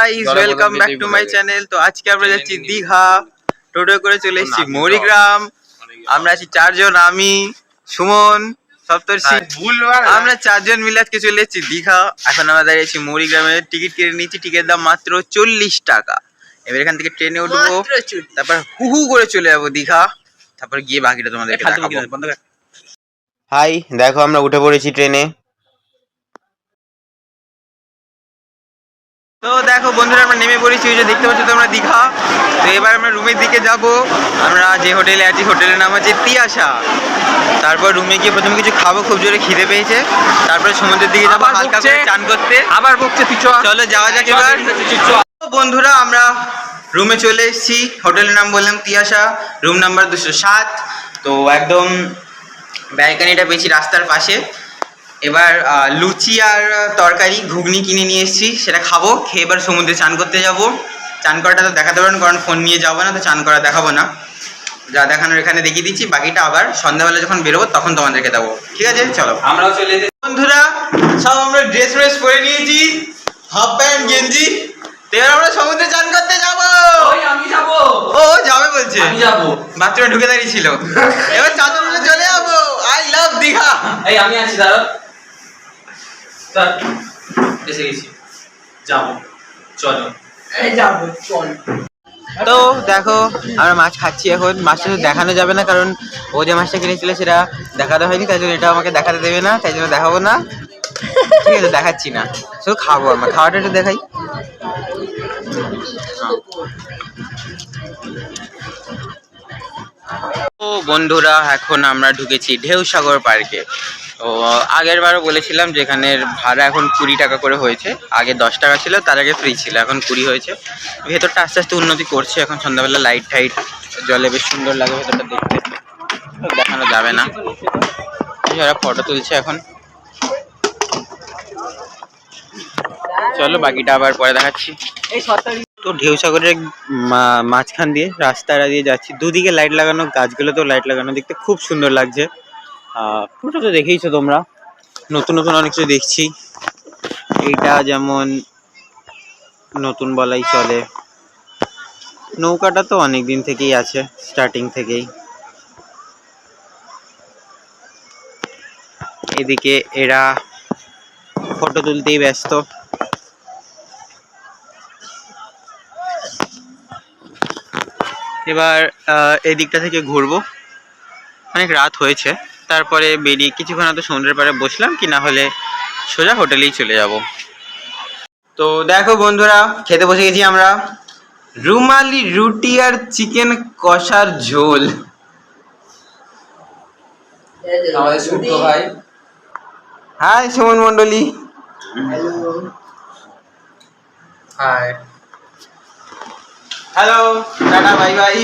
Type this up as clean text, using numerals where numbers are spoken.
Guys, welcome back to my channel. তো আজকে আমরা যাচ্ছি দীঘা, টোটো করে চলে এসেছি মরিগ্রাম। আমরা আছি চারজন, আমি, সুমন, সপ্তর্ষি, আমরা চারজন মিলে আজকে চলে এসেছি দীঘা। এখন আমরা দাঁড়িয়েছি মরিগ্রামে, টিকিট কেটে নিয়েছি, টিকিটের দাম মাত্র 40 টাকা। এবার এখান থেকে ট্রেনে উঠবো, তারপর হু করে চলে যাবো দীঘা, তারপর গিয়ে বাকিটা তোমাদেরকে দেখাবো। হাই, দেখো আমরা উঠে পড়েছি ট্রেনে। তো দেখো বন্ধুরা, আমরা নেমে পড়েছি, ওই যে দেখতে পাচ্ছ তোমরা দীঘা। তো এবার আমরা রুমের দিকে যাব। আমরা যে হোটেলে আছি, হোটেলের নাম হচ্ছে তিয়াশা। তারপর রুমে গিয়ে প্রথমে কিছু খাবো, খুব জোরে খিদে পেয়েছে। তারপরে সমুদ্রের দিকে যাবো হালকা করে চান করতে। আবার বকছে, চলো যাওয়া যাক এবার। বন্ধুরা, আমরা রুমে চলে এসেছি। হোটেলের নাম বললাম তিয়াশা, রুম নাম্বার 207। তো একদম ব্যালকানিটা পেয়েছি রাস্তার পাশে। এবার লুচি আর তরকারি ঘুগনি কিনে নিয়ে এসেছি, সেটা খাবো। খেয়ে এবার সমুদ্রে চান করতে যাব। চান করাটা তো দেখাতে পারেন, কারণ ফোন নিয়ে যাবো না, তো চান করা দেখাবো না। যা দেখানোর এখানে দেখিয়ে দিচ্ছি, বাকিটা আবার সন্ধ্যাবেলা যখন বেরোবো তখন তোমাদেরকে দেবো। ঠিক আছে, চলো। আমরাও চলে এসেছি বন্ধুরা, সব আমরা ড্রেস ফ্রেস পরে নিয়েছি, হাফ প্যান্ট গেঞ্জি। তো এবার আমরা সমুদ্রে চান করতে যাবো। আমি যাবো। ও যাবে বলছে, আমি যাবো। বাথরুমে ঢুকে দাঁড়িয়েছিল। এবার চাঁদপুরে চলে যাবো। I love Digha. এই আমি আছি, দাঁড়া। এসে গেছি, যাবো, চলো। এই যাবো, চল। তো দেখো আমরা মাছ খাচ্ছি এখন। মাছটা তো দেখানো যাবে না, কারণ ও যে মাছটা কিনেছিল সেটা দেখাতে হয়নি, তাই জন্য এটা আমাকে দেখাতে দেবে না, তাই জন্য দেখাবো না। ঠিক আছে, দেখাচ্ছি না, শুধু খাবো। আমরা খাওয়াটা একটু দেখাই। ও বন্ধুরা, এখন আমরা ঢুকেছি ঢেউসাগর পার্কে। তো আগের বারও বলেছিলাম যে এখানের ভাড়া এখন 20 টাকা করে হয়েছে। আগে 10 টাকা ছিল, তার আগে ফ্রি ছিল, এখন 20 হয়েছে। ভেতরটা আস্তে আস্তে উন্নতি করছে। এখন সন্ধ্যাবেলা লাইট টাইট জলে বেশ সুন্দর লাগে ভেতরটা দেখতে। দেখানো যাবে না, যারা ফটো তুলছে এখন। চলো বাকিটা আবার পরে দেখাচ্ছি। তো ঢেউসাগরের মাঝখান দিয়ে রাস্তাটা দিয়ে যাচ্ছি, দুদিকে লাইট লাগানো, গাছগুলোতেও লাইট লাগানো, দেখতে খুব সুন্দর লাগছে। পুরোটা তো দেখেইছো তোমরা, নতুন নতুন অনেক কিছু দেখছি। এইটা যেমন নতুন বলাই চলে। নৌকাটা তো অনেক দিন থেকেই আছে, স্টার্টিং থেকেই। এদিকে এরা ফটো তুলতেই ব্যস্ত। এবার এদিকটা থেকে ঘুরবো, অনেক রাত হয়েছে। তারপরে বেরিয়ে কিছুক্ষণ হয়তো সমুদ্রের পাড়ে বসলাম, কি না হলে সোজা হোটেলেই চলে যাব। তো দেখো বন্ধুরা, খেতে বসে গেছি আমরা। রুমালি রুটি আর চিকেন কষার ঝোল। আমাদের ছোট্ট ভাই। হাই সুমন মন্ডলী। Hi. Hello, tata, bye by.